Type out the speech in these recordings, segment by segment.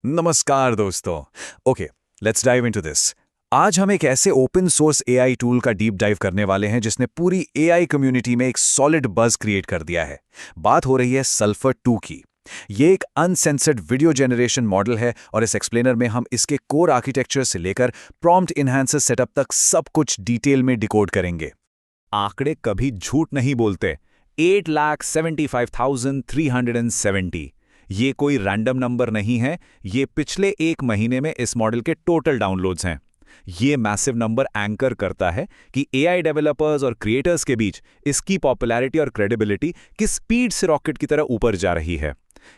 नमस्कार दोस्तों। Okay, let's dive into this. आज हम एक ऐसे ओपन सोर्स एआई टूल का डीप डाइव करने वाले हैं जिसने पूरी एआई कम्युनिटी में एक सॉलिड बज़ क्रिएट कर दिया है। बात हो रही है सल्फर 2 की। ये एक अनसेंसर्ड वीडियो जनरेशन मॉडल है और इस एक्सप्लेनर में हम इसके कोर आर्किटेक्चर से लेकर प्रॉम्प्ट इन्हांसर सेटअप तक सब कुछ डिटेल में डिकोड करेंगे। आंकड़े कभी झूठ नहीं बोलते। 8,75,370। ये कोई रैंडम नंबर नहीं है, ये पिछले एक महीने में इस मॉडल के टोटल डाउनलोड्स हैं। ये मैसिव नंबर एंकर करता है कि एआई डेवलपर्स और क्रिएटर्स के बीच इसकी पॉपुलैरिटी और क्रेडिबिलिटी किस स्पीड से रॉकेट की तरह ऊपर जा रही है।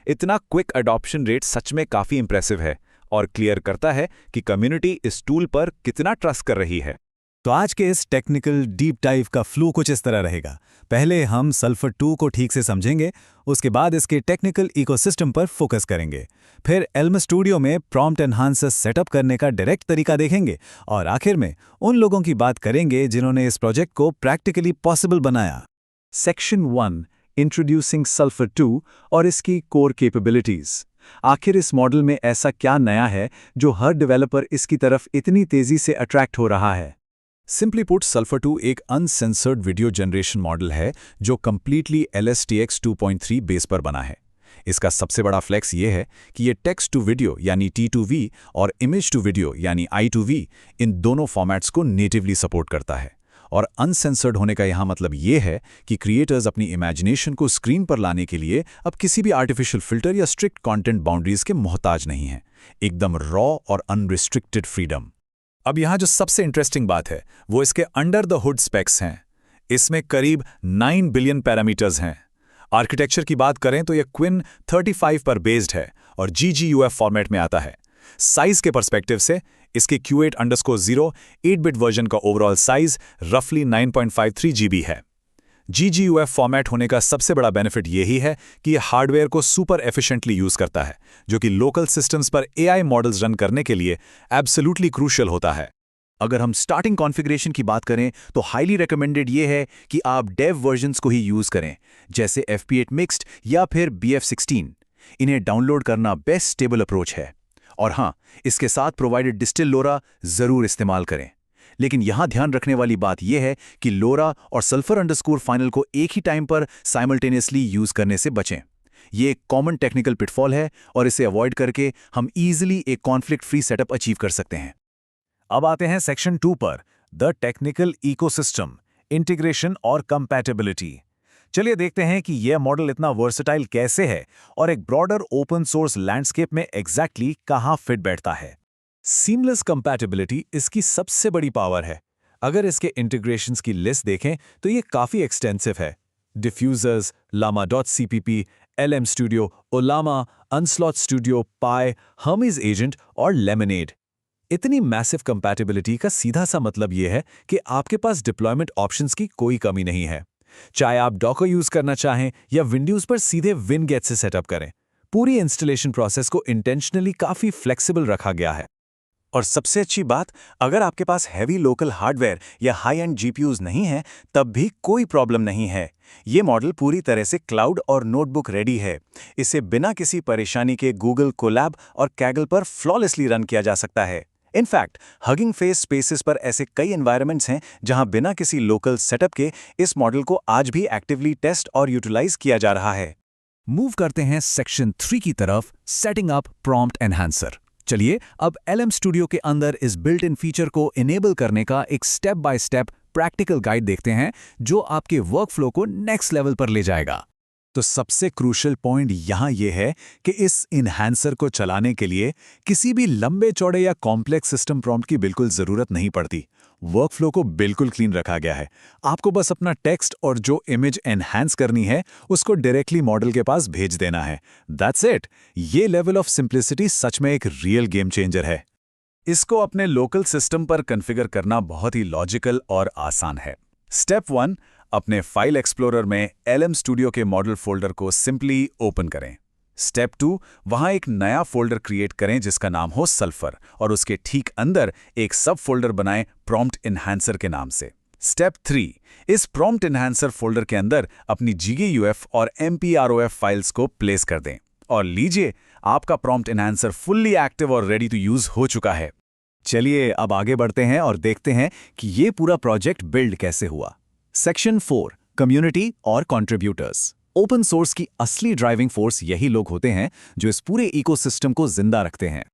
इतना क्विक अडॉप्शन रेट सच में काफी इंप्रेसिव है और क्लियर करता है कि कम्युनिटी इस टूल पर कितना ट्रस्ट कर रही है। तो आज के इस टेक्निकल डीप डाइव का फ्लो कुछ इस तरह रहेगा। पहले हम सल्फर 2 को ठीक से समझेंगे, उसके बाद इसके टेक्निकल इकोसिस्टम पर फोकस करेंगे, फिर एल्म स्टूडियो में प्रॉम्प्ट एनहांसर सेटअप करने का डायरेक्ट तरीका देखेंगे और आखिर में उन लोगों की बात करेंगे जिन्होंने इस प्रोजेक्ट को प्रैक्टिकली पॉसिबल बनाया। सेक्शन 1, इंट्रोड्यूसिंग सल्फर 2 और इसकी कोर कैपेबिलिटीज। आखिर इस मॉडल में ऐसा क्या नया है जो हर डेवलपर इसकी तरफ इतनी तेजी से अट्रैक्ट हो रहा है? सिंपली पुट, सल्फर 2 एक अनसेंसर्ड वीडियो जनरेशन मॉडल है जो कंप्लीटली LSTX 2.3 बेस पर बना है। इसका सबसे बड़ा फ्लेक्स ये है कि ये टेक्स्ट टू वीडियो यानी T2V और इमेज टू वीडियो यानी I2V इन दोनों फॉर्मेट्स को नेटिवली सपोर्ट करता है। और अनसेंसर्ड होने का यहाँ मतलब ये है कि क्रिएटर्स अपनी इमेजिनेशन को स्क्रीन पर लाने के लिए अब किसी भी आर्टिफिशियल फिल्टर या स्ट्रिक्ट कंटेंट बाउंड्रीज के मोहताज नहीं हैं। एकदम रॉ और अनरिस्ट्रिक्टेड फ्रीडम। अब यहाँ जो सबसे इंटरेस्टिंग बात है वो इसके अंडर द हुड स्पेक्स हैं। इसमें करीब 9 बिलियन पैरामीटर्स हैं। आर्किटेक्चर की बात करें तो ये क्विन 35 पर बेस्ड है और GGUF फॉर्मेट में आता है। साइज के पर्सपेक्टिव से इसके Q8_0 8-बिट वर्जन का ओवरऑल साइज रफली 9.53 GB है। GGUF फॉर्मेट होने का सबसे बड़ा बेनिफिट यही है कि यह हार्डवेयर को सुपर एफिशिएंटली यूज करता है, जो कि लोकल सिस्टम्स पर AI मॉडल्स रन करने के लिए एब्सोल्युटली क्रूशियल होता है। अगर हम स्टार्टिंग कॉन्फ़िगरेशन की बात करें तो हाईली रिकमेंडेड ये है कि आप डेव वर्जन्स को ही यूज करें, जैसे FP8 मिक्स्ड या फिर BF16। इन्हें डाउनलोड करना बेस्ट स्टेबल अप्रोच है। और हाँ, इसके साथ प्रोवाइडेड डिस्टिल लोरा जरूर इस्तेमाल करें। लेकिन यहां ध्यान रखने वाली बात यह है कि लोरा और सल्फर_फाइनल को एक ही टाइम पर साइमल्टेनियसली यूज करने से बचें। ये एक कॉमन टेक्निकल पिटफॉल है और इसे अवॉइड करके हम इजीली एक कॉन्फ्लिक्ट फ्री सेटअप अचीव कर सकते हैं। अब आते हैं सेक्शन 2 पर, द टेक्निकल इकोसिस्टम, इंटीग्रेशन और कंपैटिबिलिटी। चलिए देखते हैं कि यह मॉडल इतना वर्सेटाइल कैसे है और एक ब्रॉडर ओपन सोर्स लैंडस्केप में एग्जैक्टली कहां फिट बैठता है। सीमलेस कंपैटिबिलिटी इसकी सबसे बड़ी पावर है। अगर इसके इंटीग्रेशंस की लिस्ट देखें तो ये काफी एक्सटेंसिव है। Diffusers, llama.cpp, LM studio, ओलामा, अनस्लॉट studio, पाई, हर्मीज एजेंट और लेमनेड। इतनी मैसिव कंपैटिबिलिटी का सीधा सा मतलब यह है कि आपके पास डिप्लॉयमेंट ऑप्शंस की कोई कमी नहीं है। चाहे आप डॉकर यूज करना चाहें या विंडोज पर सीधे विनगेट से सेटअप करें, पूरी इंस्टॉलेशन प्रोसेस को इंटेंशनली काफी फ्लेक्सिबल रखा गया है। और सबसे अच्छी बात, अगर आपके पास हैवी लोकल हार्डवेयर या हाई एंड GPUs नहीं है तब भी कोई प्रॉब्लम नहीं है। ये मॉडल पूरी तरह से क्लाउड और नोटबुक रेडी है। इसे बिना किसी परेशानी के गूगल कोलैब और कैगल पर फ्लॉलेसली रन किया जा सकता है। इनफैक्ट हगिंग फेस स्पेसेस पर ऐसे कई एनवायरनमेंट्स हैं जहां बिना किसी लोकल सेटअप के इस मॉडल को आज भी एक्टिवली टेस्ट और यूटिलाइज किया जा रहा है। मूव करते हैं सेक्शन 3 की तरफ, सेटिंग अप प्रॉम्प्ट एनहांसर। चलिए अब LM स्टूडियो के अंदर इस बिल्ट इन फीचर को इनेबल करने का एक step by step practical guide देखते हैं जो आपके वर्कफ्लो को नेक्स्ट लेवल पर ले जाएगा। तो सबसे क्रूशियल पॉइंट यहाँ ये है कि इस इन्हांसर को चलाने के लिए किसी भी लंबे चौड़े या कॉम्प्लेक्स सिस्टम प्रॉम्प्ट की बिल्कुल ज़रूरत नहीं पड़ती। वर्कफ्लो को बिल्कुल क्लीन रखा गया है। आपको बस अपना टेक्स्ट और जो इमेज एनहांस करनी है उसको डायरेक्टली मॉडल के पास भेज देना है। That's it. ये लेवल ऑफ सिंप्लिसिटी सच में एक रियल गेम चेंजर है। इसको अपने लोकल सिस्टम पर कॉन्फ़िगर करना बहुत ही लॉजिकल और आसान है। स्टेप 1, अपने फाइल एक्सप्लोरर में LM स्टूडियो के मॉडल फोल्डर को सिंपली ओपन करें। स्टेप 2, वहां एक नया फोल्डर क्रिएट करें जिसका नाम हो सल्फर और उसके ठीक अंदर एक सब फोल्डर बनाएं प्रॉम्प्ट इन्हांसर के नाम से। स्टेप 3, इस प्रॉम्प्ट इन्हांसर फोल्डर के अंदर अपनी GGUF और MPROF फाइल्स को प्लेस कर दें और लीजिए आपका प्रॉम्प्ट एनहांसर फुल्ली एक्टिव और रेडी टू यूज हो चुका है। चलिए अब आगे बढ़ते हैं और देखते हैं कि ये पूरा प्रोजेक्ट बिल्ड कैसे हुआ। सेक्शन 4, कम्युनिटी और कंट्रीब्यूटर्स। ओपन सोर्स की असली ड्राइविंग फोर्स यही लोग होते हैं जो इस पूरे इकोसिस्टम को जिंदा रखते हैं।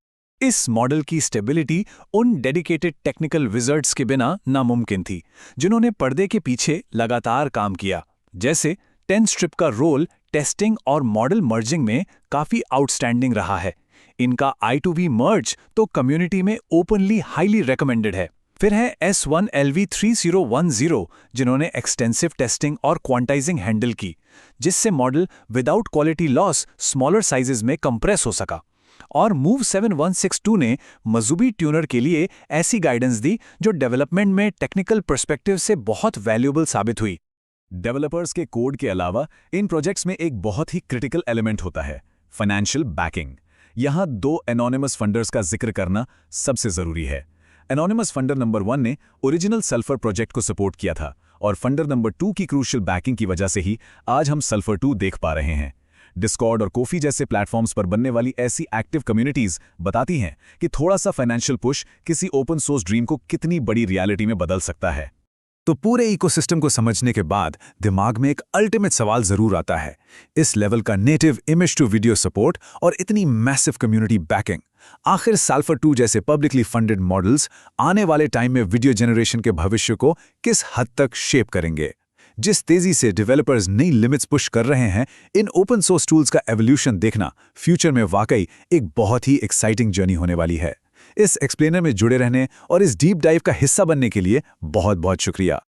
इस मॉडल की स्टेबिलिटी उन डेडिकेटेड टेक्निकल विजर्ड्स के बिना नामुमकिन थी, जिन्होंने पर्दे के पीछे लगातार काम किया। जैसे 10 स्ट्रिप का रोल टेस्टिंग और मॉडल मर्जिंग में काफी आउटस्टैंडिंग रहा है। इनका I2V मर्ज तो कम्युनिटी में ओपनली हाईली रिकमेंडेड है। फिर है S1LV3010, जिन्होंने एक्सटेंसिव टेस्टिंग और क्वांटाइजिंग हैंडल की, जिससे model without quality loss smaller sizes में कंप्रेस हो सका। और मूव 7162 ने मजूबी ट्यूनर के लिए ऐसी गाइडेंस दी जो डेवलपमेंट में टेक्निकल पर्सपेक्टिव से बहुत वैल्यूएबल साबित हुई। डेवलपर्स के कोड के अलावा इन प्रोजेक्ट्स में एक बहुत ही क्रिटिकल एलिमेंट होता है, फाइनेंशियल बैकिंग। यहाँ 2 एनोनिमस फंडर्स का जिक्र करना सबसे जरूरी है। एनोनिमस फंडर नंबर 1 ने ओरिजिनल सल्फर प्रोजेक्ट को सपोर्ट किया था और फंडर नंबर 2 की क्रूशियल बैकिंग की वजह से ही आज हम सल्फर 2 देख पा रहे हैं। डिस्कॉर्ड और कोफी जैसे प्लेटफॉर्म्स पर बनने वाली ऐसी एक्टिव कम्युनिटीज बताती हैं कि थोड़ा सा फाइनेंशियल पुश किसी ओपन सोर्स ड्रीम को कितनी बड़ी रियलिटी में बदल सकता है। तो पूरे इकोसिस्टम को समझने के बाद दिमाग में एक अल्टीमेट सवाल जरूर आता है, इस लेवल का native image to video support और इतनी मैसिव कम्युनिटी बैकिंग, आखिर सल्फर 2 जैसे पब्लिकली फंडेड मॉडल्स आने वाले टाइम में वीडियो जनरेशन के भविष्य को किस हद तक शेप करेंगे? जिस तेजी से डेवलपर्स नई लिमिट्स पुश कर रहे हैं, इन ओपन सोर्स टूल्स का एवोल्यूशन देखना फ्यूचर में वाकई एक बहुत ही एक्साइटिंग जर्नी होने वाली है। इस एक्सप्लेनर में जुड़े रहने और इस डीप डाइव का हिस्सा बनने के लिए बहुत बहुत शुक्रिया।